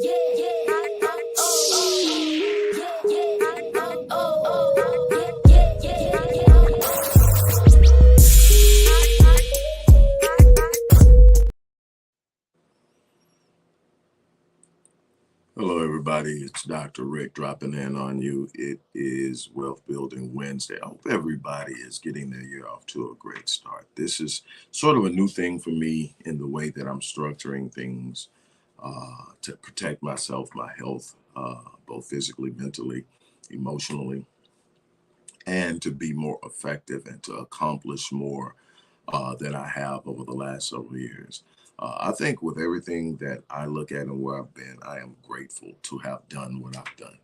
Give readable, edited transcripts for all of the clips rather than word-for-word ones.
Hello, everybody. It's Dr. Rick dropping in on you. It is Wealth Building Wednesday. I hope everybody is getting their year off to a great start. This is sort of a new thing for me in the way that I'm structuring things to protect myself, my health, both physically, mentally, emotionally, and to be more effective and to accomplish more than I have over the last several years. I think with everything that I look at and where I've been, I am grateful to have done what I've done.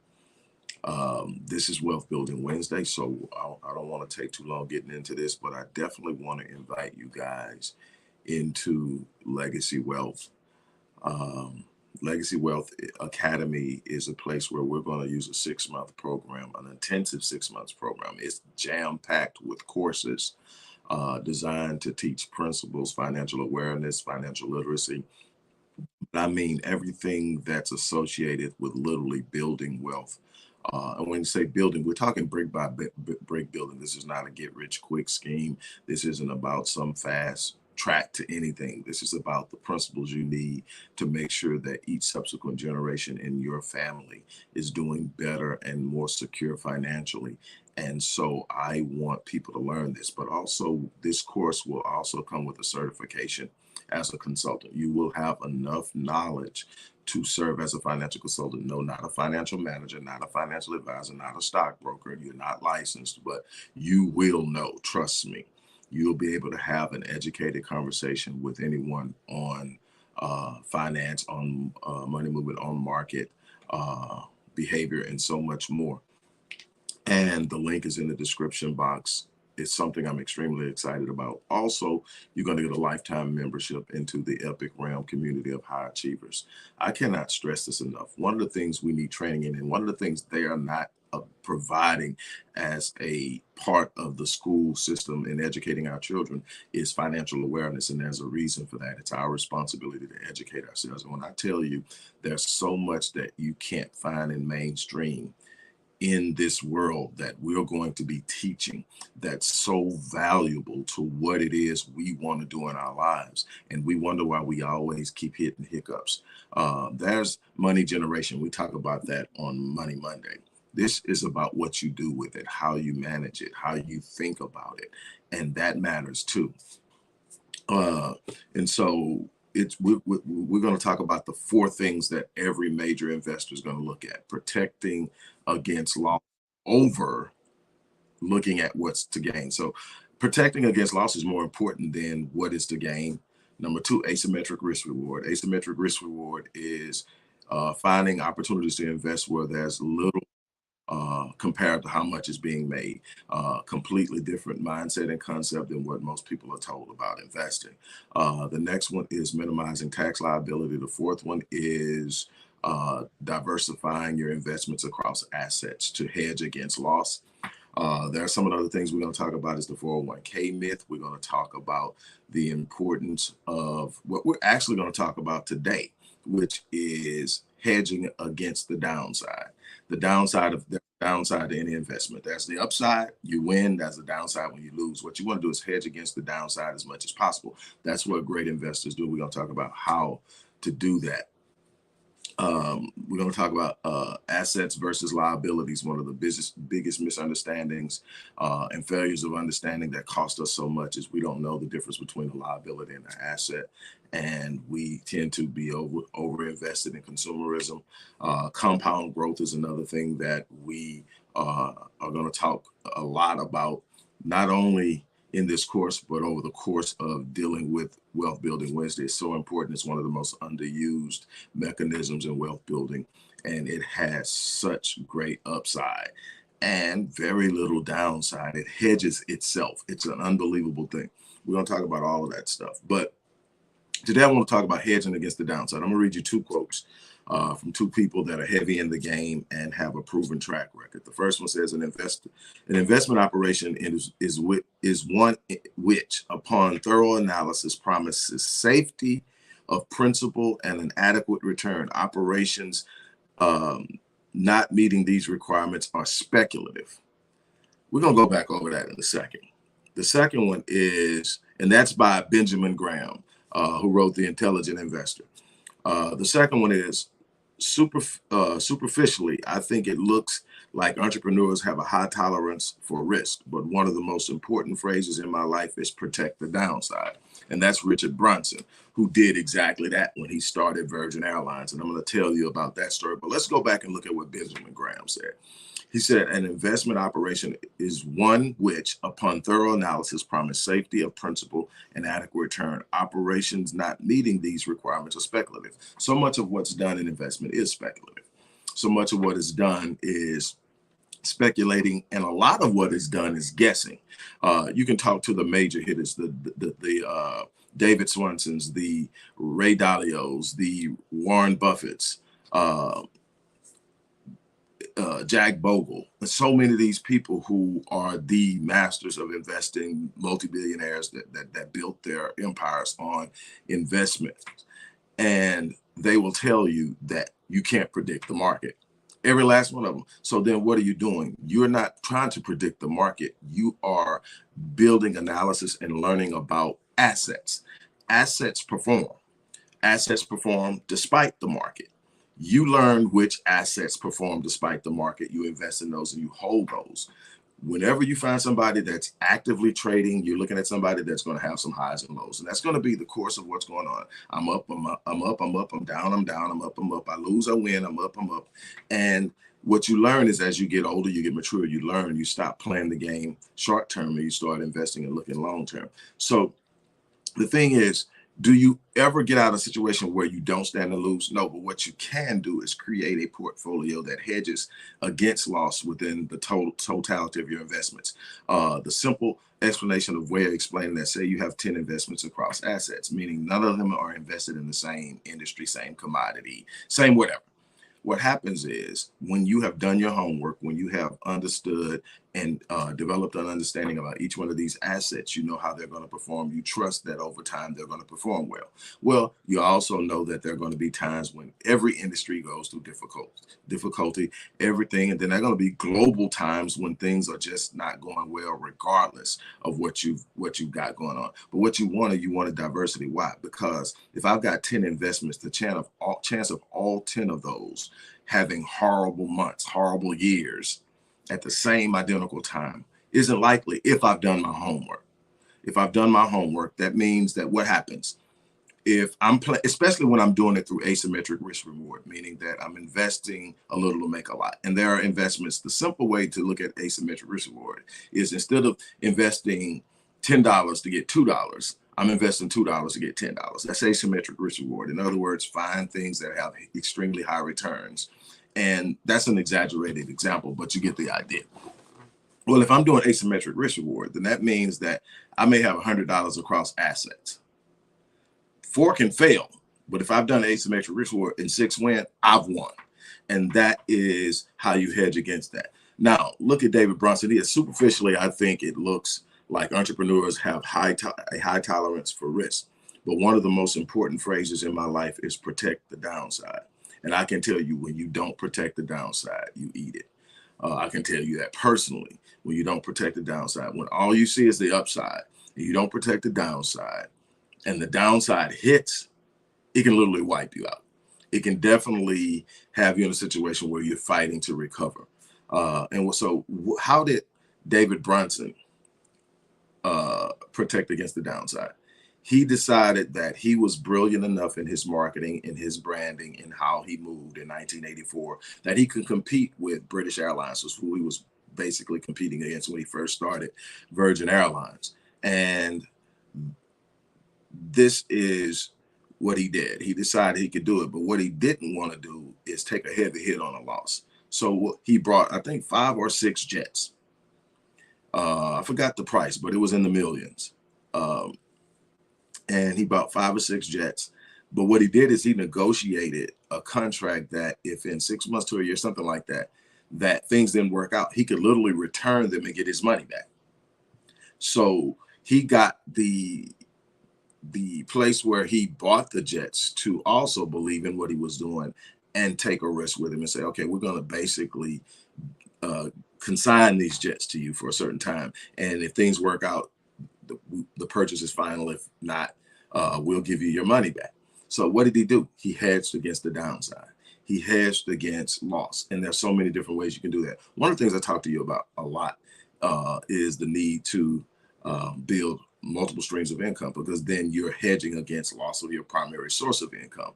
This is Wealth Building Wednesday, so I don't want to take too long getting into this, but I definitely want to invite you guys into Legacy Wealth. Legacy Wealth Academy is a place where we're going to use a 6-month program, an intensive 6 months program. It's jam-packed with courses designed to teach principles, financial awareness, financial literacy. I mean, everything that's associated with literally building wealth. And when you say building, we're talking brick by brick building. This is not a get rich quick scheme. This isn't about some fast track to anything. This is about the principles you need to make sure that each subsequent generation in your family is doing better and more secure financially. And so I want people to learn this, but also this course will also come with a certification as a consultant. You will have enough knowledge to serve as a financial consultant. No, not a financial manager, not a financial advisor, not a stockbroker. You're not licensed, but you will know, trust me. You'll be able to have an educated conversation with anyone on finance, on money movement, on market behavior, and so much more. And the link is in the description box. It's something I'm extremely excited about. Also, you're going to get a lifetime membership into the Epic Realm community of high achievers. I cannot stress this enough. One of the things we need training in, and one of the things they are not providing as a part of the school system in educating our children, is financial awareness. And there's a reason for that. It's our responsibility to educate ourselves. And when I tell you there's so much that you can't find in mainstream in this world that we're going to be teaching, that's so valuable to what it is we want to do in our lives. And we wonder why we always keep hitting hiccups. There's money generation. We talk about that on Money Monday. This is about what you do with it, how you manage it, how you think about it. And that matters too. And so we're going to talk about the 4 things that every major investor is going to look at: protecting against loss over looking at what's to gain. So protecting against loss is more important than what is to gain. Number 2, asymmetric risk reward. Asymmetric risk reward is finding opportunities to invest where there's little compared to how much is being made. Completely different mindset and concept than what most people are told about investing. The next one is minimizing tax liability. The 4th one is diversifying your investments across assets to hedge against loss. There are some of the other things we're going to talk about is the 401k myth. We're going to talk about the importance of what we're actually going to talk about today, which is hedging against the downside. The downside to any investment. There's the upside, you win. There's the downside when you lose. What you want to do is hedge against the downside as much as possible. That's what great investors do. We're going to talk about how to do that. We're going to talk about assets versus liabilities. One of the biggest misunderstandings and failures of understanding that cost us so much is we don't know the difference between a liability and an asset. And we tend to be over invested in consumerism. Compound growth is another thing that we are going to talk a lot about, not only in this course, but over the course of dealing with Wealth Building Wednesday. It's so important. It's one of the most underused mechanisms in wealth building, and it has such great upside and very little downside. It hedges itself. It's an unbelievable thing. We're going to talk about all of that stuff. But today I want to talk about hedging against the downside. I'm going to read you 2 quotes from 2 people that are heavy in the game and have a proven track record. The first one says, an investment operation is one which, upon thorough analysis, promises safety of principal and an adequate return. Operations not meeting these requirements are speculative. We're going to go back over that in a second. The second one is, and that's by Benjamin Graham, who wrote The Intelligent Investor. The second one is superficially, I think it looks like entrepreneurs have a high tolerance for risk, but one of the most important phrases in my life is protect the downside. And that's Richard Branson, who did exactly that when he started Virgin Airlines. And I'm going to tell you about that story, but let's go back and look at what Benjamin Graham said. He said, an investment operation is one which, upon thorough analysis, promise safety of principal and adequate return. Operations not meeting these requirements are speculative. So much of what's done in investment is speculative. So much of what is done is speculating, and a lot of what is done is guessing. You can talk to the major hitters, the David Swansons, the Ray Dalios, the Warren Buffetts, Jack Bogle, and so many of these people who are the masters of investing, multi-billionaires that built their empires on investment. And they will tell you that you can't predict the market. Every last one of them. So then what are you doing? You're not trying to predict the market. You are building analysis and learning about assets. Assets perform. Assets perform despite the market. You learn which assets perform despite the market. You invest in those and you hold those. Whenever you find somebody that's actively trading, you're looking at somebody that's going to have some highs and lows. And that's going to be the course of what's going on. I'm up, I'm up, I'm up, I'm up, I'm down, I'm down, I'm up, I'm up. I lose, I win, I'm up, I'm up. And what you learn is as you get older, you get mature, you learn, you stop playing the game short term and you start investing and looking long term. So the thing is, do you ever get out of a situation where you don't stand to lose? No, but what you can do is create a portfolio that hedges against loss within the totality of your investments. The simple explanation of way of explaining that, say you have 10 investments across assets, meaning none of them are invested in the same industry, same commodity, same whatever. What happens is when you have done your homework, when you have understood and developed an understanding about each one of these assets, you know how they're going to perform. You trust that over time they're going to perform well. Well, you also know that there are going to be times when every industry goes through difficulty, everything, and then there are going to be global times when things are just not going well, regardless of what you've got going on. But what you want a diversity. Why? Because if I've got 10 investments, the chance of all 10 of those having horrible months, horrible years at the same identical time isn't likely if I've done my homework. If I've done my homework, that means that what happens if I'm especially when I'm doing it through asymmetric risk reward, meaning that I'm investing a little to make a lot. And there are investments. The simple way to look at asymmetric risk reward is instead of investing $10 to get $2, I'm investing $2 to get $10. That's asymmetric risk reward. In other words, find things that have extremely high returns. And that's an exaggerated example, but you get the idea. Well, if I'm doing asymmetric risk reward, then that means that I may have $100 across assets. 4 can fail, but if I've done asymmetric risk reward and 6 win, I've won. And that is how you hedge against that. Now, look at David Branson. He is superficially, I think it looks like entrepreneurs have a high tolerance for risk. But one of the most important phrases in my life is protect the downside. And I can tell you, when you don't protect the downside, you eat it. I can tell you that personally, when you don't protect the downside, when all you see is the upside, and you don't protect the downside, and the downside hits, it can literally wipe you out. It can definitely have you in a situation where you're fighting to recover. And so how did David Branson protect against the downside? He decided that he was brilliant enough in his marketing, in his branding, and how he moved in 1984 that he could compete with British Airlines, who he was basically competing against when he first started Virgin Airlines. And this is what he did. He decided he could do it, but what he didn't want to do is take a heavy hit on a loss. So he brought, I think, 5 or 6 jets. I forgot the price, but it was in the millions. And he bought 5 or 6 jets. But what he did is he negotiated a contract that if in 6 months to a year, something like that, that things didn't work out, he could literally return them and get his money back. So he got the the place where he bought the jets to also believe in what he was doing and take a risk with him and say, okay, we're going to basically consign these jets to you for a certain time. And if things work out, the purchase is final. If not, we'll give you your money back. So what did he do? He hedged against the downside. He hedged against loss. And there's so many different ways you can do that. One of the things I talk to you about a lot is the need to build multiple streams of income, because then you're hedging against loss of your primary source of income.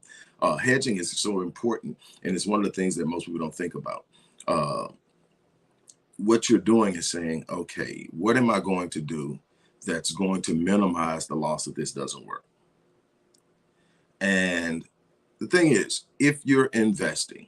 Hedging is so important, and it's one of the things that most people don't think about. What you're doing is saying, okay, what am I going to do that's going to minimize the loss if this doesn't work? And the thing is, if you're investing,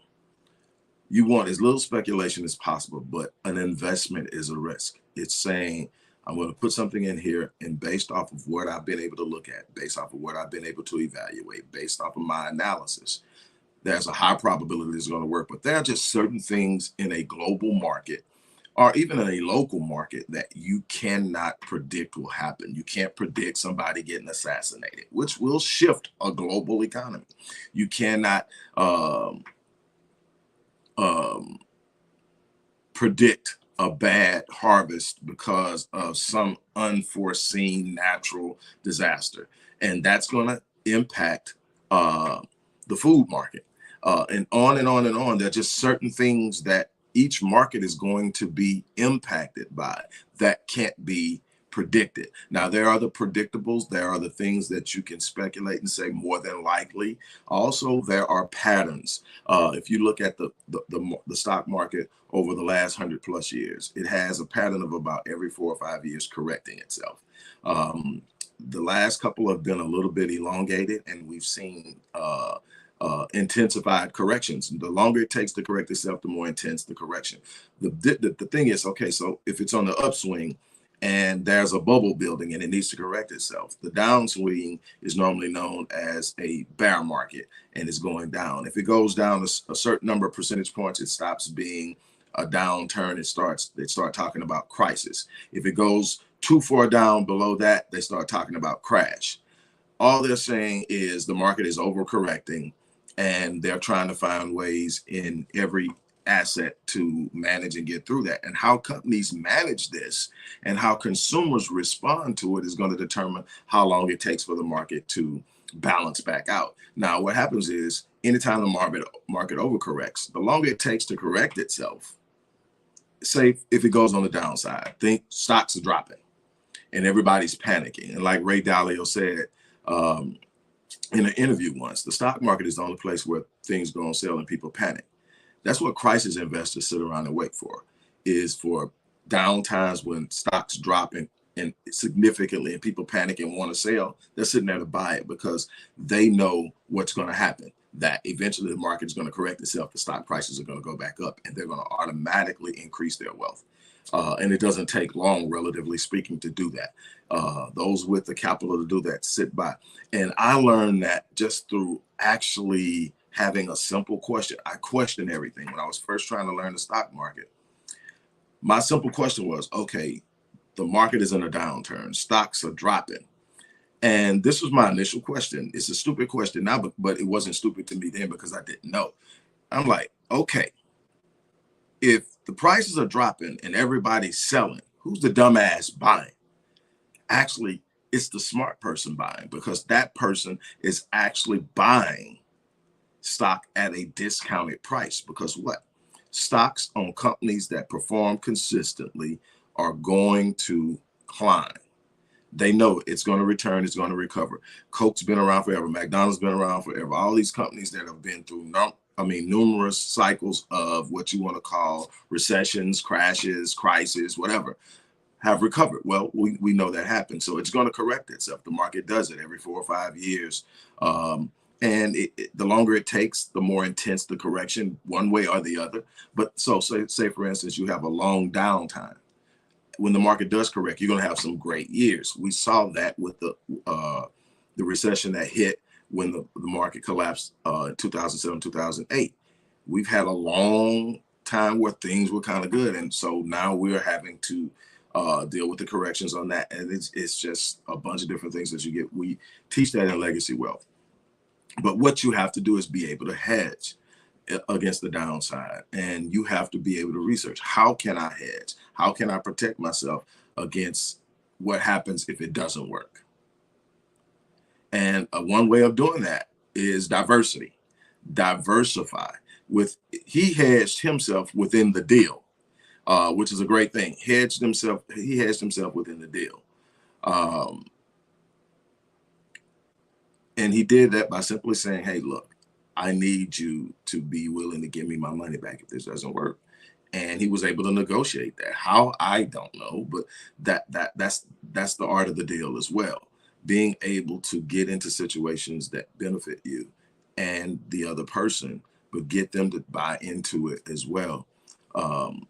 you want as little speculation as possible, but an investment is a risk. It's saying, I'm going to put something in here, and based off of what I've been able to look at, based off of what I've been able to evaluate, based off of my analysis, there's a high probability it's going to work. But there are just certain things in a global market or even in a local market that you cannot predict will happen. You can't predict somebody getting assassinated, which will shift a global economy. You cannot predict a bad harvest because of some unforeseen natural disaster. And that's going to impact the food market, and on and on and on. There are just certain things that each market is going to be impacted by that can't be predicted. Now, there are the predictables. There are the things that you can speculate and say more than likely. Also, there are patterns. If you look at the stock market over the last 100+ years, it has a pattern of about every 4 or 5 years correcting itself. The last couple have been a little bit elongated, and we've seen intensified corrections. The longer it takes to correct itself, the more intense the correction. The thing is, okay, so if it's on the upswing and there's a bubble building and it needs to correct itself, the downswing is normally known as a bear market and it's going down. If it goes down a certain number of percentage points, it stops being a downturn. They start talking about crisis. If it goes too far down below that, they start talking about crash. All they're saying is the market is overcorrecting, and they're trying to find ways in every asset to manage and get through that. And how companies manage this and how consumers respond to it is going to determine how long it takes for the market to balance back out. Now, what happens is anytime the market overcorrects, the longer it takes to correct itself, say if it goes on the downside, think stocks are dropping and everybody's panicking. And like Ray Dalio said, in an interview once, the stock market is the only place where things go on sale and people panic. That's what crisis investors sit around and wait for, is for down times when stocks drop and significantly and people panic and want to sell. They're sitting there to buy it because they know what's going to happen, that eventually the market is going to correct itself, the stock prices are going to go back up, and they're going to automatically increase their wealth. And it doesn't take long, relatively speaking, to do that. Those with the capital to do that sit by. And I learned that just through actually having a simple question. I questioned everything. When I was first trying to learn the stock market, my simple question was, okay, the market is in a downturn. Stocks are dropping. And this was my initial question. It's a stupid question now, but it wasn't stupid to me then because I didn't know. I'm like, okay, if the prices are dropping and everybody's selling, who's the dumbass buying? Actually, it's the smart person buying, because that person is actually buying stock at a discounted price. Because what? Stocks on companies that perform consistently are going to climb. They know it's going to return, it's going to recover. Coke's been around forever. McDonald's been around forever. All these companies that have been through numerous cycles of what you want to call recessions, crashes, crises, whatever, have recovered. Well, we know that happens. So it's going to correct itself. The market does it every 4 or 5 years. And the longer it takes, the more intense the correction, one way or the other. But so say for instance, you have a long downtime. When the market does correct, you're going to have some great years. We saw that with the recession that hit when the market collapsed in 2007, 2008. We've had a long time where things were kind of good. And so now we're having to deal with the corrections on that. And it's just a bunch of different things that you get. We teach that in Legacy Wealth. But what you have to do is be able to hedge against the downside. And you have to be able to research, how can I hedge? How can I protect myself against what happens if it doesn't work? And one way of doing that is diversity. Diversify. He hedged himself within the deal, which is a great thing. He hedged himself within the deal. And he did that by simply saying, hey, look, I need you to be willing to give me my money back if this doesn't work. And he was able to negotiate that. How, I don't know, but that's the art of the deal as well. Being able to get into situations that benefit you and the other person, but get them to buy into it as well. The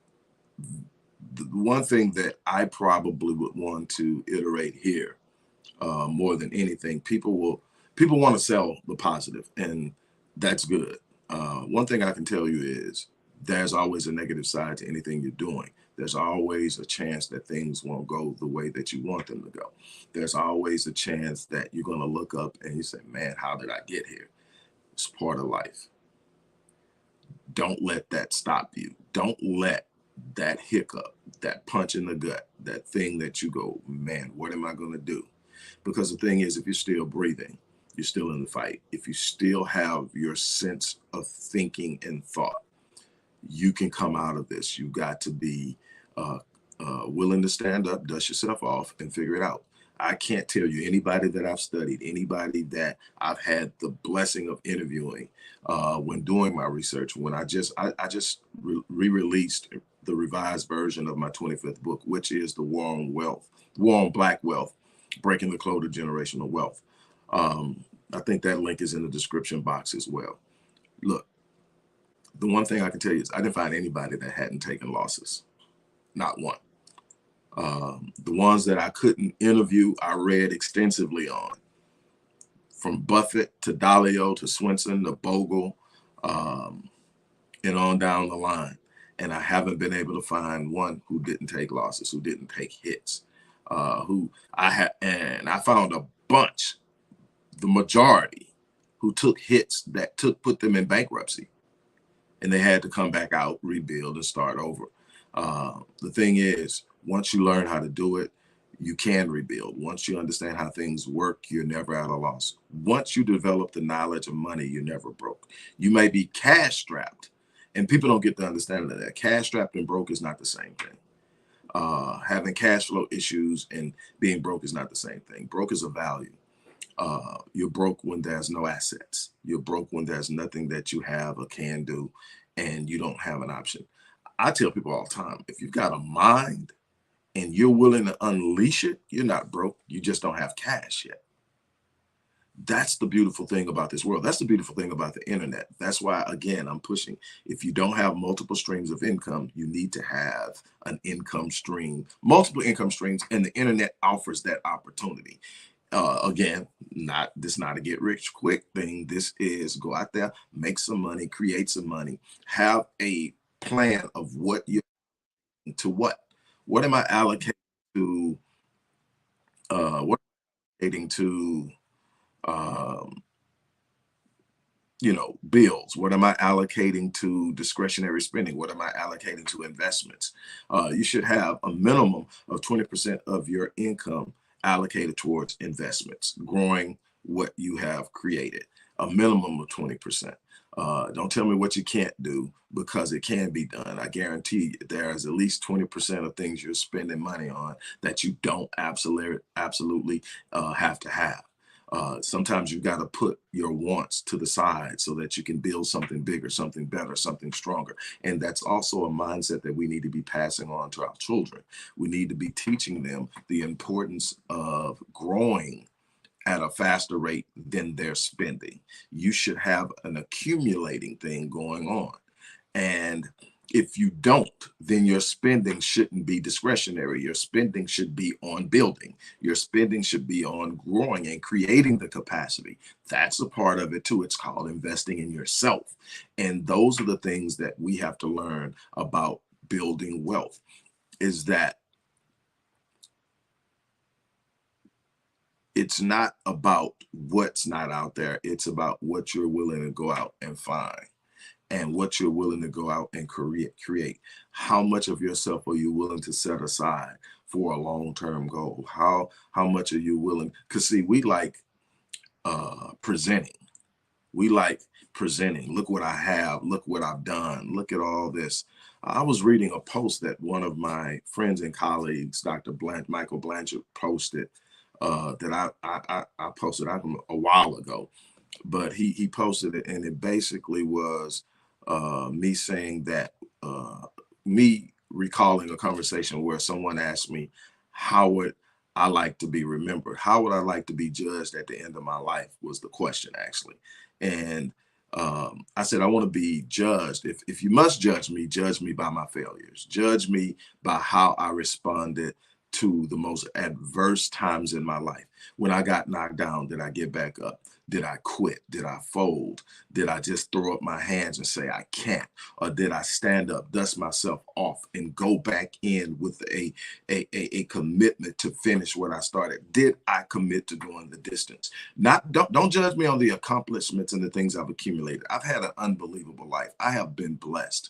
one thing that I probably would want to iterate here, more than anything, people want to sell the positive, and that's good. One thing I can tell you is there's always a negative side to anything you're doing. There's always a chance that things won't go the way that you want them to go. There's always a chance that you're going to look up and you say, man, how did I get here? It's part of life. Don't let that stop you. Don't let that hiccup, that punch in the gut, that thing that you go, man, what am I going to do? Because the thing is, if you're still breathing, you're still in the fight. If you still have your sense of thinking and thought, you can come out of this. You've got to be willing to stand up, dust yourself off, and figure it out. I can't tell you anybody that I've studied, anybody that I've had the blessing of interviewing when doing my research. When I just re-released the revised version of my 25th book, which is the War on Black Wealth, Breaking the Code of Generational Wealth. I think that link is in the description box as well. Look, the one thing I can tell you is I didn't find anybody that hadn't taken losses. Not one. The ones that I couldn't interview, I read extensively on. From Buffett to Dalio to Swenson to Bogle, and on down the line. And I haven't been able to find one who didn't take losses, who didn't take hits. And I found a bunch, the majority, who took hits that put them in bankruptcy, and they had to come back out, rebuild, and start over. The thing is, once you learn how to do it, you can rebuild. Once you understand how things work, you're never at a loss. Once you develop the knowledge of money, you're never broke. You may be cash strapped, and people don't get the understanding of that. Cash strapped and broke is not the same thing. Having cash flow issues and being broke is not the same thing. Broke is a value. You're broke when there's no assets. You're broke when there's nothing that you have or can do, and you don't have an option. I tell people all the time, if you've got a mind and you're willing to unleash it, you're not broke. You just don't have cash yet. That's the beautiful thing about this world. That's the beautiful thing about the internet. That's why, again, I'm pushing. If you don't have multiple streams of income, you need to have an income stream, multiple income streams, and the internet offers that opportunity. Again, not a get rich quick thing. This is go out there, make some money, create some money, have a plan of what you're to what am I allocating to, what allocating to, bills? What am I allocating to discretionary spending? What am I allocating to investments? You should have a minimum of 20% of your income allocated towards investments, growing what you have created, a minimum of 20%. Don't tell me what you can't do, because it can be done. I guarantee there's at least 20% of things you're spending money on that you don't absolutely have to have. Sometimes you've got to put your wants to the side so that you can build something bigger, something better, something stronger. And that's also a mindset that we need to be passing on to our children. We need to be teaching them the importance of growing at a faster rate than their spending. You should have an accumulating thing going on. And if you don't, then your spending shouldn't be discretionary. Your spending should be on building. Your spending should be on growing and creating the capacity. That's a part of it too. It's called investing in yourself. And those are the things that we have to learn about building wealth, is that it's not about what's not out there. It's about what you're willing to go out and find, and what you're willing to go out and create. How much of yourself are you willing to set aside for a long-term goal? How much are you willing? Because see, we like presenting. We like presenting. Look what I have. Look what I've done. Look at all this. I was reading a post that one of my friends and colleagues, Michael Blanchard, posted, that I posted a while ago, but he posted it, and it basically was me saying that, me recalling a conversation where someone asked me, how would I like to be remembered? How would I like to be judged at the end of my life, was the question, actually. And I said, I want to be judged. If you must judge me by my failures. Judge me by how I responded to the most adverse times in my life. When I got knocked down, did I get back up? Did I quit? Did I fold? Did I just throw up my hands and say, I can't? Or did I stand up, dust myself off, and go back in with a commitment to finish what I started? Did I commit to going the distance? Don't judge me on the accomplishments and the things I've accumulated. I've had an unbelievable life. I have been blessed.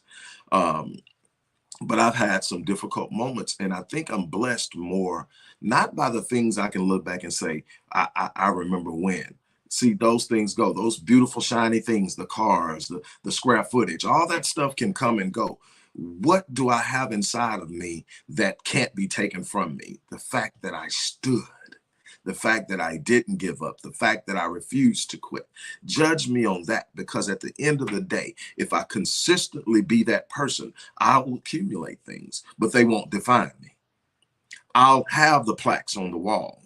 But I've had some difficult moments, and I think I'm blessed more, not by the things I can look back and say, I remember when. See, those things go, those beautiful, shiny things, the cars, the square footage, all that stuff can come and go. What do I have inside of me that can't be taken from me? The fact that I stood, the fact that I didn't give up, the fact that I refused to quit. Judge me on that, because at the end of the day, if I consistently be that person, I will accumulate things, but they won't define me. I'll have the plaques on the wall,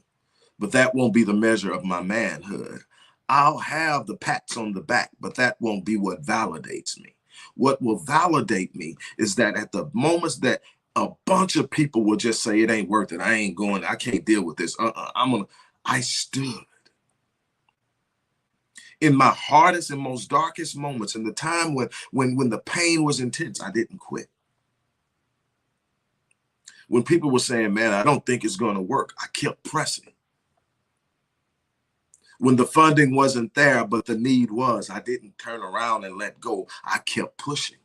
but that won't be the measure of my manhood. I'll have the pats on the back, but that won't be what validates me. What will validate me is that at the moments that a bunch of people will just say, it ain't worth it, I ain't going, I can't deal with this, I stood. In my hardest and most darkest moments, in the time when the pain was intense, I didn't quit. When people were saying, man, I don't think it's going to work, I kept pressing. When the funding wasn't there, but the need was, I didn't turn around and let go. I kept pushing.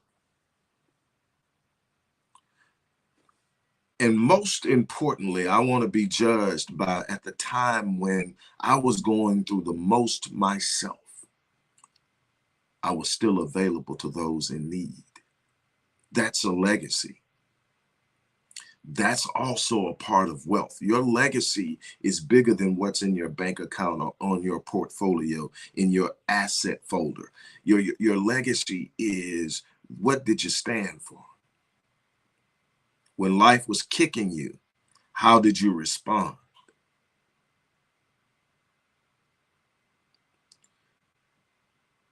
And most importantly, I want to be judged by, at the time when I was going through the most myself, I was still available to those in need. That's a legacy. That's also a part of wealth. Your legacy is bigger than what's in your bank account or on your portfolio, in your asset folder. Your legacy is, what did you stand for? When life was kicking you, how did you respond?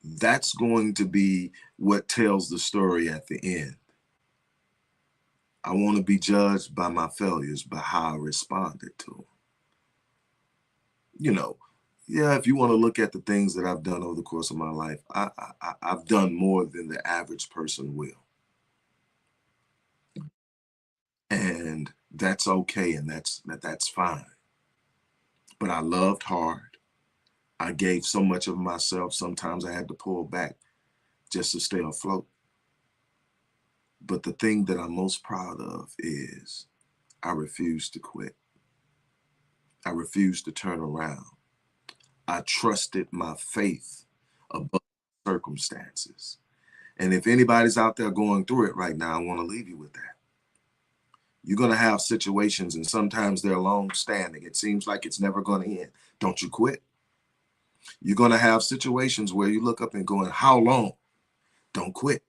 That's going to be what tells the story at the end. I want to be judged by my failures, by how I responded to them. You know, yeah, if you want to look at the things that I've done over the course of my life, I've done more than the average person will. And that's okay, and that's fine. But I loved hard. I gave so much of myself, sometimes I had to pull back just to stay afloat. But the thing that I'm most proud of is I refused to quit. I refused to turn around. I trusted my faith above circumstances. And if anybody's out there going through it right now, I want to leave you with that. You're going to have situations, and sometimes they're long standing. It seems like it's never going to end. Don't you quit. You're going to have situations where you look up and going, how long? Don't quit.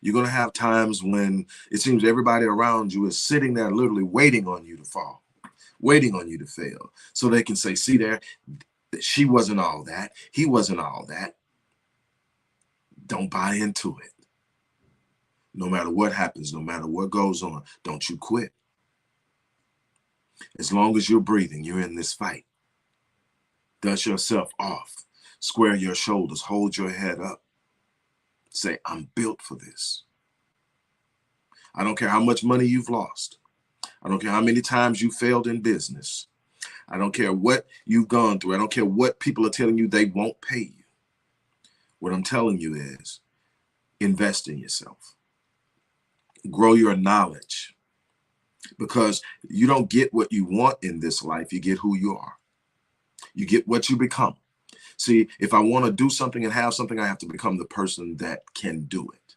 You're going to have times when it seems everybody around you is sitting there literally waiting on you to fall, waiting on you to fail, so they can say, see there, she wasn't all that. He wasn't all that. Don't buy into it. No matter what happens, no matter what goes on, don't you quit. As long as you're breathing, you're in this fight. Dust yourself off. Square your shoulders. Hold your head up. Say, I'm built for this. I don't care how much money you've lost. I don't care how many times you failed in business. I don't care what you've gone through. I don't care what people are telling you they won't pay you. What I'm telling you is invest in yourself. Grow your knowledge, because you don't get what you want in this life. You get who you are. You get what you become. See, if I want to do something and have something, I have to become the person that can do it.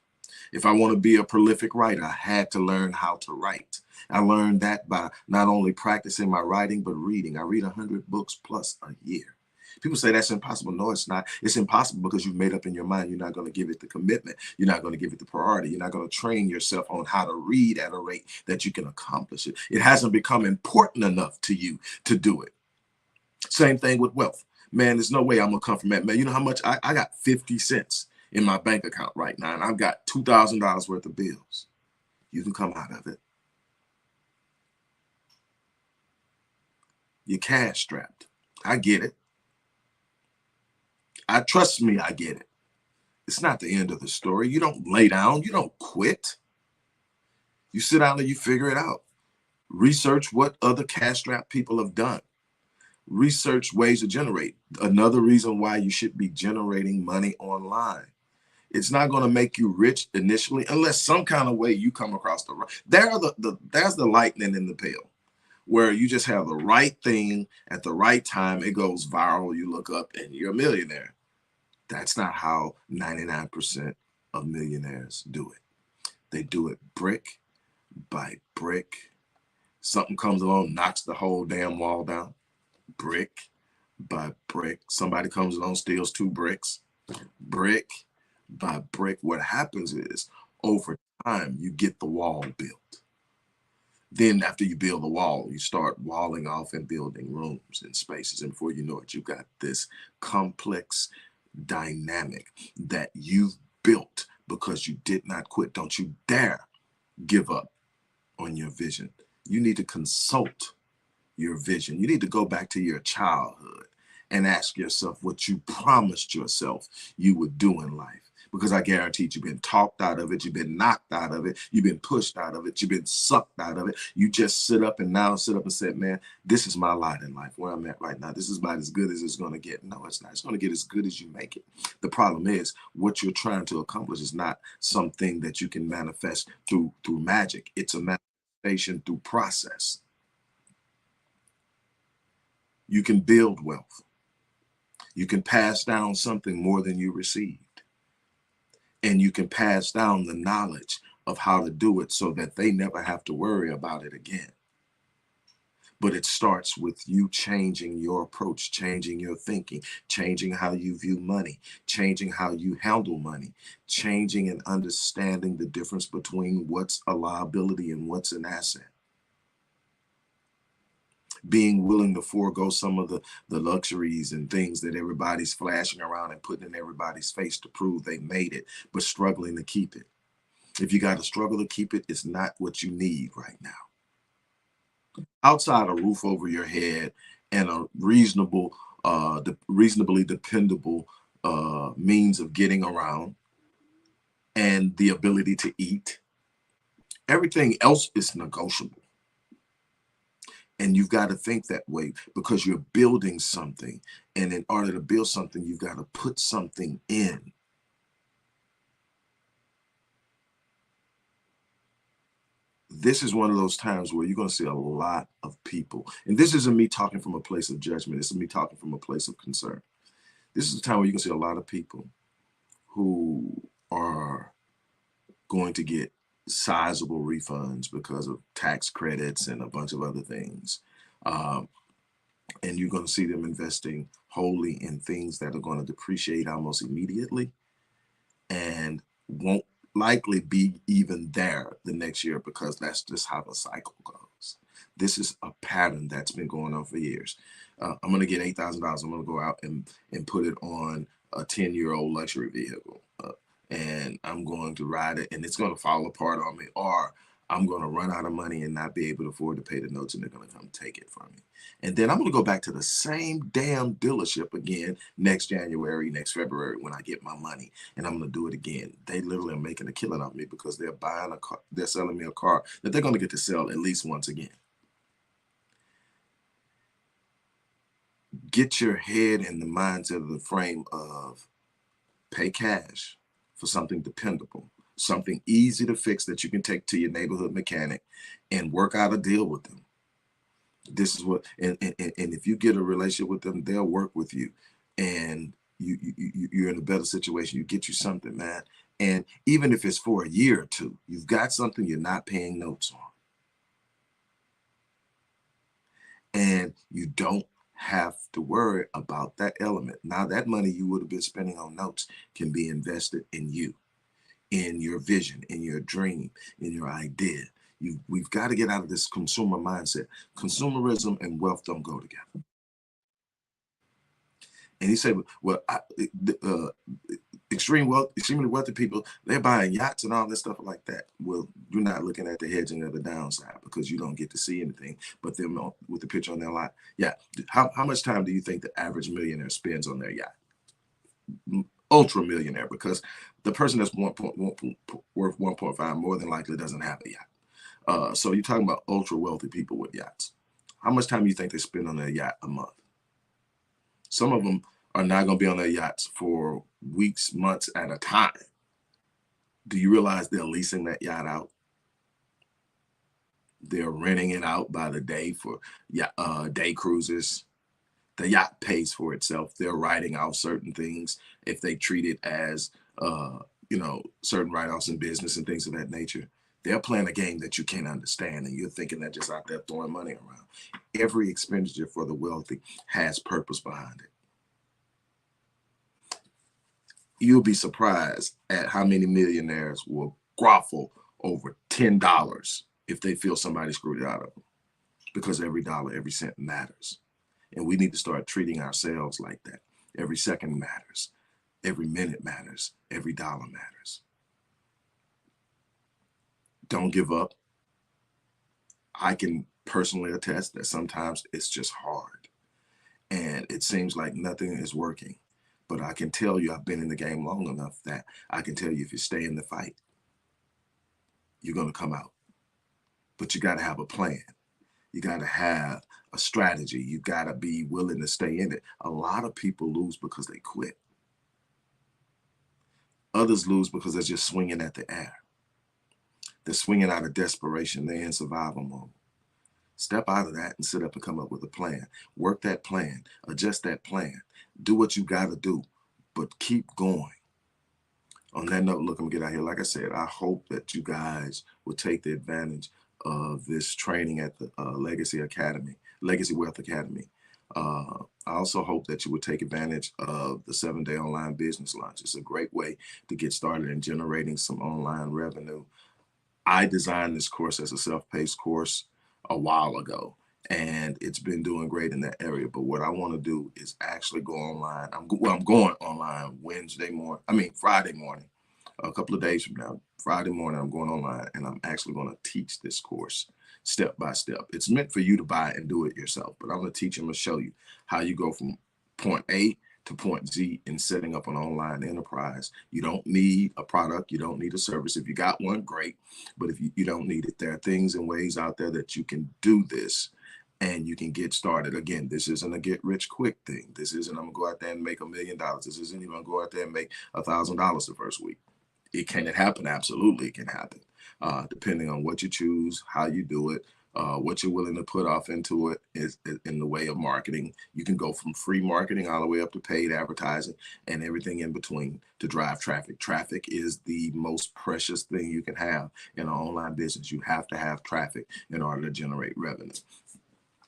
If I want to be a prolific writer, I had to learn how to write. I learned that by not only practicing my writing, but reading. I read 100 books plus a year. People say that's impossible. No, it's not. It's impossible because you've made up in your mind you're not going to give it the commitment. You're not going to give it the priority. You're not going to train yourself on how to read at a rate that you can accomplish it. It hasn't become important enough to you to do it. Same thing with wealth. Man, there's no way I'm going to come from that. Man, you know how much? I got 50 cents in my bank account right now, and I've got $2,000 worth of bills. You can come out of it. You're cash strapped. I get it. Trust me, I get it. It's not the end of the story. You don't lay down. You don't quit. You sit down and you figure it out. Research what other cash strapped people have done. Research ways to generate. Another reason why you should be generating money online. It's not going to make you rich initially unless some kind of way you come across the right. There's the lightning in the pail, where you just have the right thing at the right time. It goes viral. You look up and you're a millionaire. That's not how 99% of millionaires do it. They do it brick by brick. Something comes along, knocks the whole damn wall down. Brick by brick. Somebody comes along, steals 2 bricks. Brick by brick. What happens is, over time, you get the wall built. Then after you build the wall, you start walling off and building rooms and spaces. And before you know it, you've got this complex dynamic that you've built because you did not quit. Don't you dare give up on your vision. You need to consult your vision. You need to go back to your childhood and ask yourself what you promised yourself you would do in life. Because I guarantee you've been talked out of it, you've been knocked out of it, you've been pushed out of it, you've been sucked out of it. You just sit up and said, man, this is my lot in life, where I'm at right now. This is about as good as it's going to get. No, it's not. It's going to get as good as you make it. The problem is, what you're trying to accomplish is not something that you can manifest through magic. It's a manifestation through process. You can build wealth. You can pass down something more than you received. And you can pass down the knowledge of how to do it so that they never have to worry about it again. But it starts with you changing your approach, changing your thinking, changing how you view money, changing how you handle money, changing and understanding the difference between what's a liability and what's an asset. Being willing to forego some of the luxuries and things that everybody's flashing around and putting in everybody's face to prove they made it, but struggling to keep it. If you got to struggle to keep it, it's not what you need right now. Outside a roof over your head and a reasonably dependable means of getting around and the ability to eat, everything else is negotiable. And you've got to think that way because you're building something. And in order to build something, you've got to put something in. This is one of those times where you're going to see a lot of people. And this isn't me talking from a place of judgment. This is me talking from a place of concern. This is a time where you can see a lot of people who are going to get sizable refunds because of tax credits and a bunch of other things. And you're going to see them investing wholly in things that are going to depreciate almost immediately and won't likely be even there the next year because that's just how the cycle goes. This is a pattern that's been going on for years. I'm going to get $8,000. I'm going to go out and put it on a 10-year-old luxury vehicle. And I'm going to ride it and it's going to fall apart on me, or I'm going to run out of money and not be able to afford to pay the notes and they're going to come take it from me. And then I'm going to go back to the same damn dealership again next January, next February when I get my money, and I'm going to do it again. They literally are making a killing off me because they're buying a car, they're selling me a car that they're going to get to sell at least once again. get your head in the mindset of the frame of pay cash for something dependable, something easy to fix that you can take to your neighborhood mechanic and work out a deal with them. This is what, and if you get a relationship with them, they'll work with you, and you're in a better situation. You get you something, man. And even if it's for a year or two, you've got something you're not paying notes on. And you don't have to worry about that element. Now, that money you would have been spending on notes can be invested in you, in your vision, in your dream, in your idea. We've got to get out of this consumer mindset. Consumerism and wealth don't go together. And he said, well, extremely wealthy people, they're buying yachts and all this stuff like that. Well, you're not looking at the hedging of the downside, because you don't get to see anything but them with the picture on their lot. Yeah. How much time do you think the average millionaire spends on their yacht? Ultra millionaire, because the person that's worth 1.5 more than likely doesn't have a yacht. So you're talking about ultra wealthy people with yachts. How much time do you think they spend on their yacht a month? Some of them are not going to be on their yachts for weeks, months at a time. Do you realize they're leasing that yacht out? They're renting it out by the day for day cruises. The yacht pays for itself. They're writing off certain things if they treat it as, certain write-offs in business and things of that nature. They're playing a game that you can't understand, and you're thinking they're just out there throwing money around. Every expenditure for the wealthy has purpose behind it. You'll be surprised at how many millionaires will grovel over $10 if they feel somebody screwed it out of them, because every dollar, every cent matters. And we need to start treating ourselves like that. Every second matters. Every minute matters. Every dollar matters. Don't give up. I can personally attest that sometimes it's just hard and it seems like nothing is working. But I can tell you, I've been in the game long enough that I can tell you, if you stay in the fight, you're going to come out. But you got to have a plan. You got to have a strategy. You got to be willing to stay in it. A lot of people lose because they quit. Others lose because they're just swinging at the air. They're swinging out of desperation. They're in survival mode. Step out of that and sit up and come up with a plan. Work that plan. Adjust that plan. Do what you got to do, but keep going. On that note, look, I'm gonna get out here. Like I said, I hope that you guys will take the advantage of this training at the Legacy Wealth Academy. I also hope that you would take advantage of the 7-day online business launch. It's a great way to get started in generating some online revenue. I designed this course as a self-paced course a while ago, and it's been doing great in that area. But what I want to do is actually go online. I'm going online Friday morning, a couple of days from now. Friday morning, I'm going online, and I'm actually going to teach this course step by step. It's meant for you to buy and do it yourself, but I'm going to teach you, I'm going to show you how you go from point A to point Z in setting up an online enterprise. You don't need a product. You don't need a service. If you got one, great. But if you don't need it, there are things and ways out there that you can do this and you can get started. Again, this isn't a get rich quick thing. This isn't, I'm gonna go out there and make $1 million. This isn't even gonna go out there and make $1,000 the first week. Can it happen? Absolutely, it can happen. Depending on what you choose, how you do it, what you're willing to put off into it is in the way of marketing. You can go from free marketing all the way up to paid advertising and everything in between to drive traffic. Traffic is the most precious thing you can have in an online business. You have to have traffic in order to generate revenue.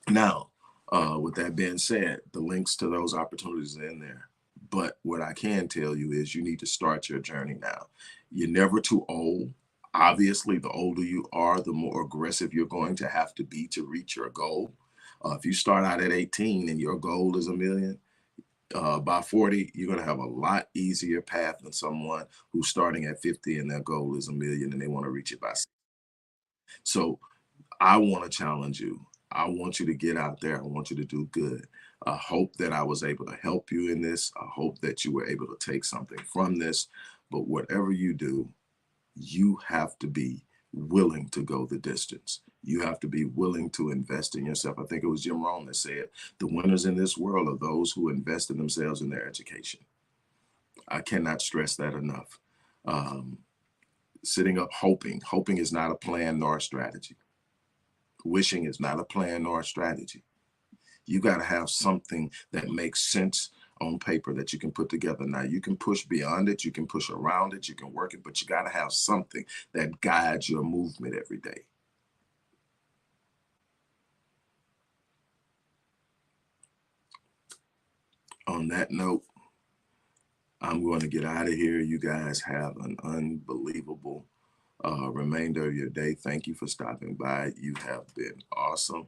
Now, with that being said, the links to those opportunities are in there. But what I can tell you is you need to start your journey now. You're never too old. Obviously, the older you are, the more aggressive you're going to have to be to reach your goal. If you start out at 18 and your goal is $1 million, by 40, you're going to have a lot easier path than someone who's starting at 50 and their goal is $1 million and they want to reach it by 60. So I want to challenge you. I want you to get out there. I want you to do good. I hope that I was able to help you in this. I hope that you were able to take something from this. But whatever you do, you have to be willing to go the distance. You have to be willing to invest in yourself. I think it was Jim Rohn that said, the winners in this world are those who invest in themselves and their education. I cannot stress that enough. Sitting up hoping is not a plan nor a strategy. Wishing is not a plan nor a strategy. You got to have something that makes sense on paper that you can put together. Now, you can push beyond it, you can push around it, you can work it, but you got to have something that guides your movement every day. On that note, I'm going to get out of here. You guys have an unbelievable remainder of your day. Thank you for stopping by. You have been awesome.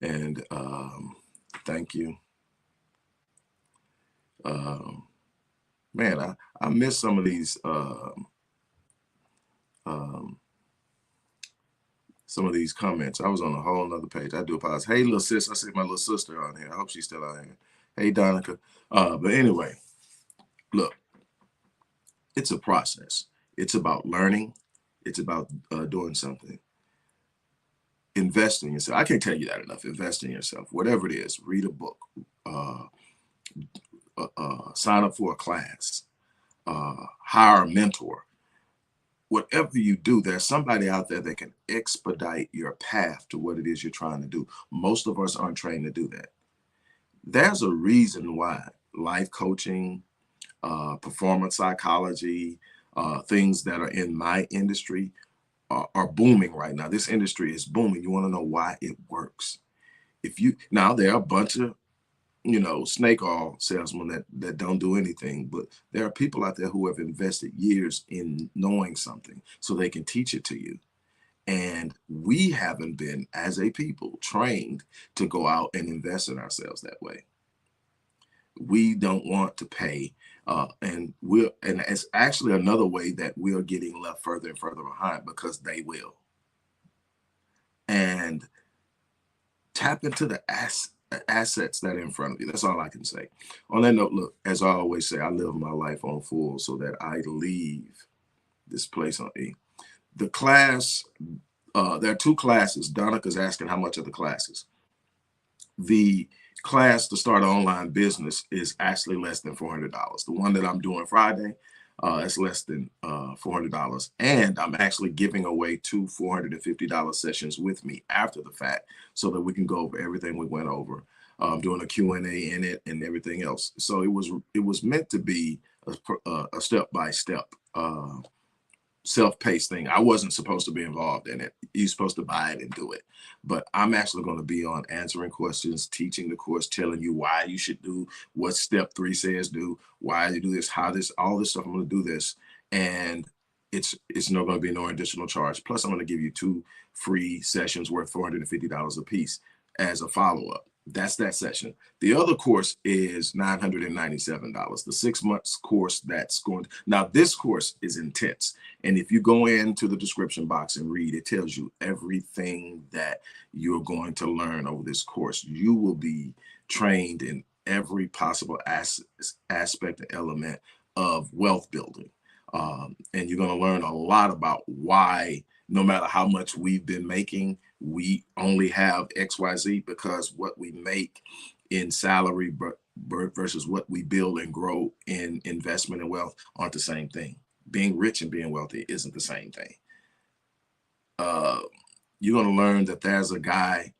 And thank you. Man, I miss some of these comments. I was on a whole nother page. I do apologize. Hey, little sis, I see my little sister on here. I hope she's still on here. Hey, Donica. But anyway, look, it's a process. It's about learning. It's about doing something. Invest in yourself. I can't tell you that enough. Invest in yourself. Whatever it is, read a book, sign up for a class, hire a mentor. Whatever you do, there's somebody out there that can expedite your path to what it is you're trying to do. Most of us aren't trained to do that. There's a reason why life coaching, performance psychology, things that are in my industry are booming right now. This industry is booming. You want to know why it works? Now there are a bunch of snake oil salesmen that don't do anything, but there are people out there who have invested years in knowing something so they can teach it to you. And we haven't been, as a people, trained to go out and invest in ourselves that way. We don't want to pay, and it's actually another way that we are getting left further and further behind, because they will. And tap into the assets that are in front of you. That's all I can say. On that note, look, as I always say, I live my life on full so that I leave this place on E. The class, there are 2 classes. Donica's asking how much are the classes. The class to start an online business is actually less than $400. The one that I'm doing Friday, it's less than $400. And I'm actually giving away 2 $450 sessions with me after the fact so that we can go over everything we went over. Doing a Q&A in it and everything else. So it was meant to be a step-by-step self-paced thing. I wasn't supposed to be involved in it. You're supposed to buy it and do it. But I'm actually going to be on answering questions, teaching the course, telling you why you should do what step 3 says do, why you do this, how this, all this stuff. I'm going to do this. And it's not going to be no additional charge. Plus, I'm going to give you 2 free sessions worth $450 a piece as a follow-up. That's that session. The other course is $997. The 6 months course now this course is intense. And if you go into the description box and read, it tells you everything that you're going to learn over this course. You will be trained in every possible aspect and element of wealth building. And you're going to learn a lot about why, no matter how much we've been making, we only have XYZ, because what we make in salary versus what we build and grow in investment and wealth aren't the same thing. Being rich and being wealthy isn't the same thing. You're going to learn that there's a guy,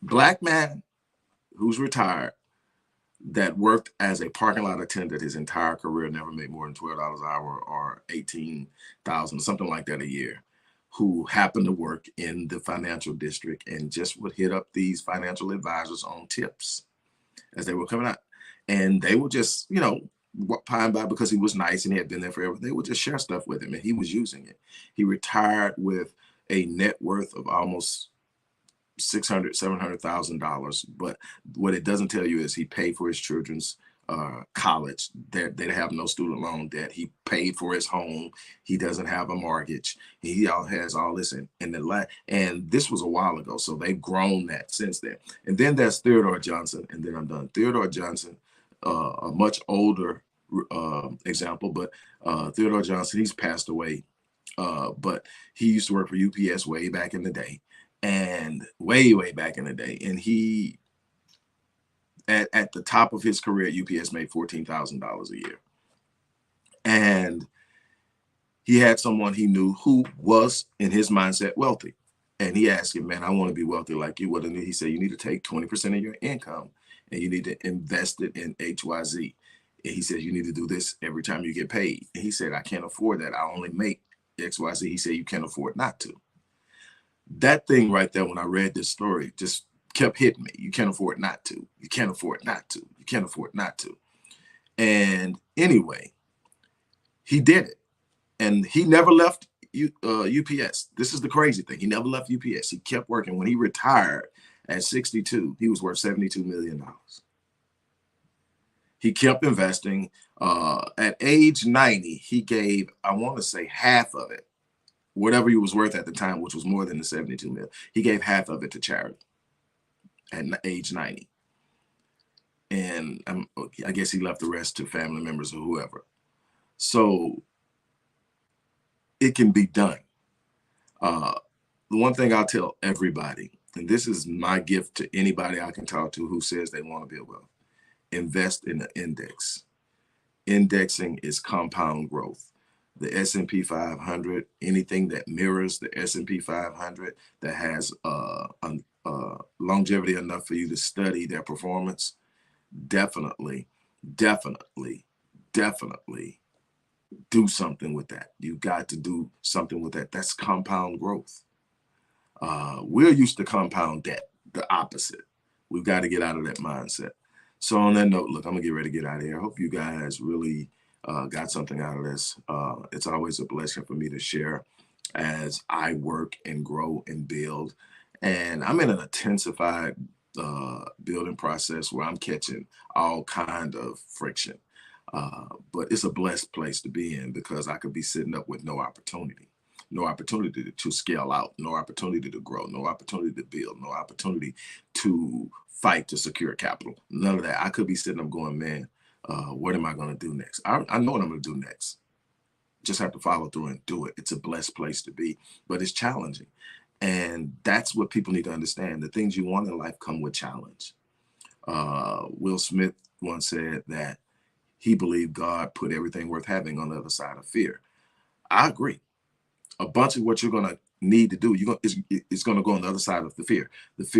black man who's retired, that worked as a parking lot attendant his entire career, never made more than $12 an hour or $18,000, something like that a year, who happened to work in the financial district and just would hit up these financial advisors on tips as they were coming out. And they would just, pine by because he was nice and he had been there forever. They would just share stuff with him and he was using it. He retired with a net worth of almost $700,000. But what it doesn't tell you is he paid for his children's college. They have no student loan debt. He paid for his home. He doesn't have a mortgage. He has all this and this was a while ago. So they've grown that since then. And then there's Theodore Johnson, and then I'm done. Theodore Johnson, a much older example, but Theodore Johnson, he's passed away. But he used to work for UPS way back in the day, and way back in the day. And he, at the top of his career at UPS, made $14,000 a year. And he had someone he knew who was, in his mindset, wealthy. And he asked him, man, I want to be wealthy like you. What? He said, you need to take 20% of your income and you need to invest it in XYZ. And he said, you need to do this every time you get paid. And he said, I can't afford that. I only make XYZ. He said, you can't afford not to. That thing right there, when I read this story, just kept hitting me. You can't afford not to. You can't afford not to. You can't afford not to. And anyway, he did it. And he never left UPS. This is the crazy thing. He never left UPS. He kept working. When he retired at 62, he was worth $72 million. He kept investing. At age 90, he gave, I want to say, half of it, whatever he was worth at the time, which was more than the 72 million. He gave half of it to charity at age 90. And I guess he left the rest to family members or whoever. So it can be done. The one thing I'll tell everybody, and this is my gift to anybody I can talk to who says they want to build wealth, invest in an index. Indexing is compound growth. The S&P 500, anything that mirrors the S&P 500, that has longevity enough for you to study their performance, definitely do something with that. You got to do something with that. That's compound growth. We're used to compound debt, the opposite. We've got to get out of that mindset. So on that note, look, I'm gonna get ready to get out of here. I hope you guys really got something out of this. It's always a blessing for me to share as I work and grow and build. And I'm in an intensified building process where I'm catching all kind of friction. But it's a blessed place to be in, because I could be sitting up with no opportunity to scale out, no opportunity to grow, no opportunity to build, no opportunity to fight to secure capital. None of that. I could be sitting up going, man, what am I going to do next? I know what I'm going to do next. Just have to follow through and do it. It's a blessed place to be, but it's challenging. And that's what people need to understand. The things you want in life come with challenge. Will Smith once said that he believed God put everything worth having on the other side of fear. I agree. A bunch of what you're going to need to do, it's going to go on the other side of the fear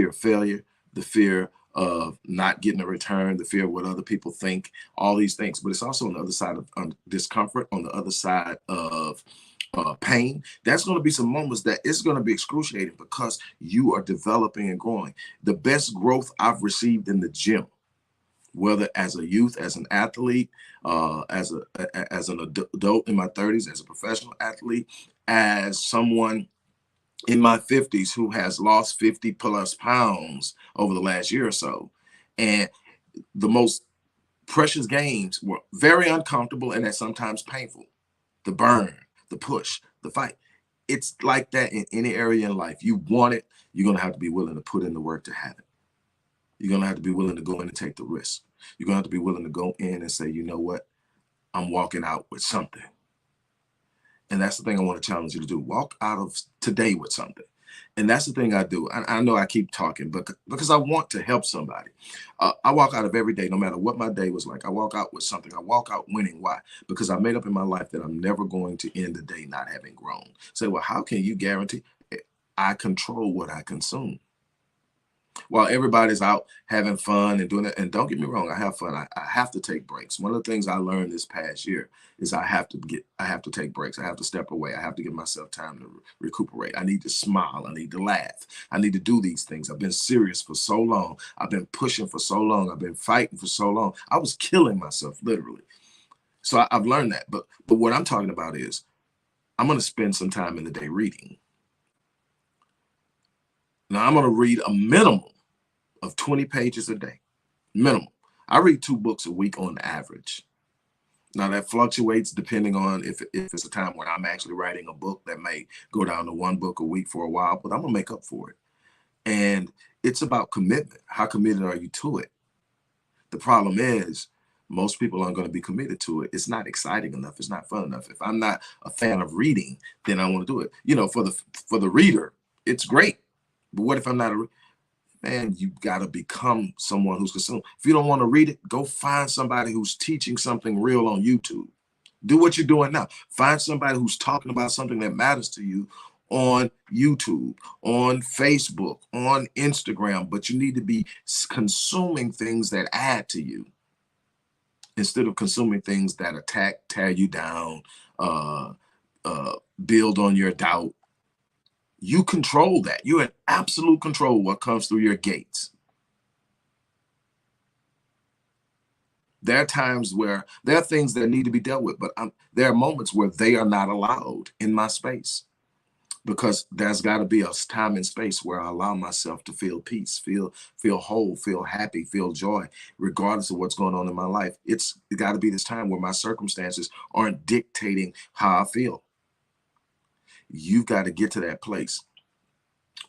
of failure, the fear of not getting a return, the fear of what other people think, all these things. But it's also on the other side of discomfort, on the other side of pain. That's going to be some moments that it's going to be excruciating, because you are developing and growing. The best growth I've received in the gym, whether as a youth, as an athlete, as an adult in my 30s, as a professional athlete, as someone in my 50s who has lost 50 plus pounds over the last year or so. And the most precious gains were very uncomfortable and at sometimes painful. The burn, the push, the fight. It's like that in any area in life. You want it, you're going to have to be willing to put in the work to have it. You're going to have to be willing to go in and take the risk. You're going to have to be willing to go in and say, you know what? I'm walking out with something. And that's the thing I want to challenge you to do. Walk out of today with something. And that's the thing I do. I know I keep talking, but because I want to help somebody. I walk out of every day, no matter what my day was like. I walk out with something. I walk out winning. Why? Because I made up in my life that I'm never going to end the day not having grown. Say, well, how can you guarantee? I control what I consume. While everybody's out having fun and doing it, and don't get me wrong, I have fun. I have to take breaks. One of the things I learned this past year is I have to take breaks. I have to step away. I have to give myself time to recuperate. I need to smile. I need to laugh. I need to do these things. I've been serious for so long. I've been pushing for so long. I've been fighting for so long. I was killing myself, literally. So I've learned that. But what I'm talking about is I'm going to spend some time in the day reading. Now, I'm going to read a minimum of 20 pages a day. Minimum. I read 2 books a week on average. Now, that fluctuates depending on if it's a time when I'm actually writing a book that may go down to 1 book a week for a while, but I'm going to make up for it. And it's about commitment. How committed are you to it? The problem is Most people aren't going to be committed to it. It's not exciting enough. It's not fun enough. If I'm not a fan of reading, then I want to do it. You know, for the reader, it's great. But what if I'm not a man? You got to become someone who's consumed. If you don't want to read it, go find somebody who's teaching something real on YouTube. Do what you're doing now. Find somebody who's talking about something that matters to you on YouTube, on Facebook, on Instagram, but you need to be consuming things that add to you instead of consuming things that attack, tear you down, uh, build on your doubt. You control that. You're in absolute control of what comes through your gates. There are times where there are things that need to be dealt with, but there are moments where they are not allowed in my space, because there's got to be a time and space where I allow myself to feel peace, feel whole, feel happy, feel joy, regardless of what's going on in my life. It got to be this time where my circumstances aren't dictating how I feel. You've got to get to that place.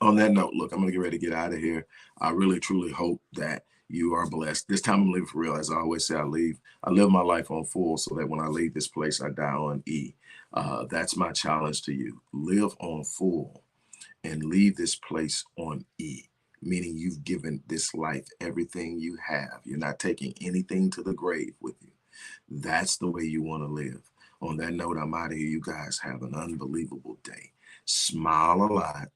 On that note, look, I'm going to get ready to get out of here. I really, truly hope that you are blessed. This time I'm living for real. As I always say, I live my life on full so that when I leave this place, I die on E. That's my challenge to you. Live on full and leave this place on E, meaning you've given this life everything you have. You're not taking anything to the grave with you. That's the way you want to live. On that note, I'm out of here. You guys have an unbelievable day. Smile a lot.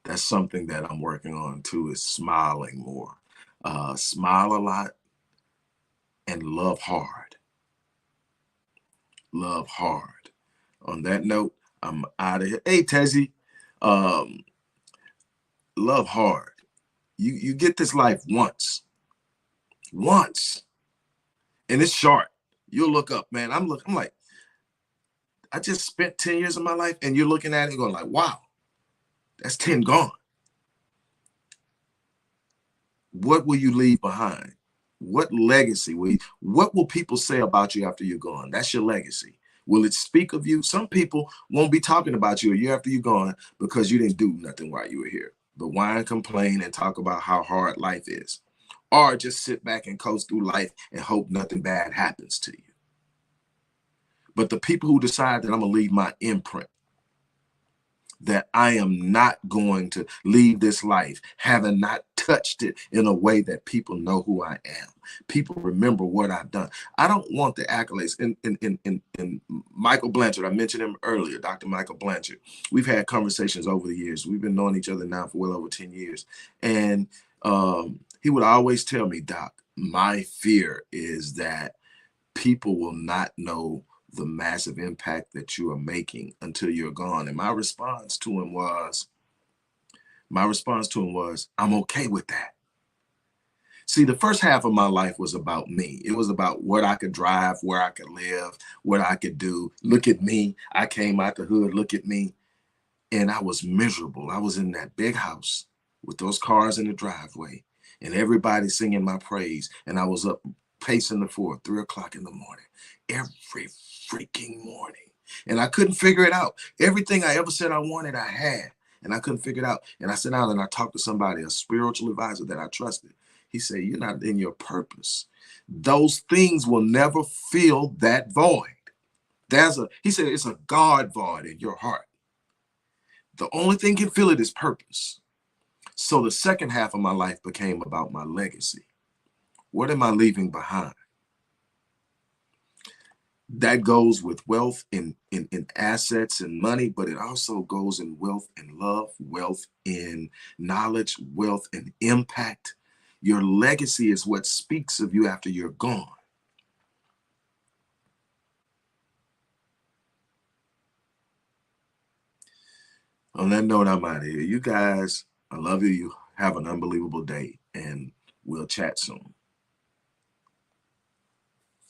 That's something that I'm working on too, is smiling more. Smile a lot and love hard. Love hard. On that note, I'm out of here. Hey, Tezzy, love hard. You get this life once, and it's short. You'll look up, man. I'm like, I just spent 10 years of my life, and you're looking at it and going like, wow, that's 10 gone. What will you leave behind? What legacy what will people say about you after you're gone? That's your legacy. Will it speak of you? Some people won't be talking about you a year after you're gone because you didn't do nothing while you were here, but whine, complain, and talk about how hard life is, or just sit back and coast through life and hope nothing bad happens to you. But the people who decide that I'm gonna leave my imprint, that I am not going to leave this life having not touched it in a way that people know who I am. People remember what I've done. I don't want the accolades. In Michael Blanchard, I mentioned him earlier, Dr. Michael Blanchard. We've had conversations over the years. We've been knowing each other now for well over 10 years. And he would always tell me, Doc, my fear is that people will not know the massive impact that you are making until you're gone. And my response to him was, I'm okay with that. See, the first half of my life was about me. It was about what I could drive, where I could live, what I could do. Look at me. I came out the hood. Look at me. And I was miserable. I was in that big house with those cars in the driveway and everybody singing my praise. And I was up pacing the floor 3 o'clock in the morning, every freaking morning. And I couldn't figure it out. Everything I ever said I wanted, I had. And I couldn't figure it out. And I sat down and I talked to somebody, a spiritual advisor that I trusted. He said, you're not in your purpose. Those things will never fill that void. He said, it's a God void in your heart. The only thing can fill it is purpose. So the second half of my life became about my legacy. What am I leaving behind? That goes with wealth in assets and money, but it also goes in wealth and love, wealth in knowledge, wealth and impact. Your legacy is what speaks of you after you're gone. On that note, I'm out of here. You guys, I love you. You have an unbelievable day, and we'll chat soon.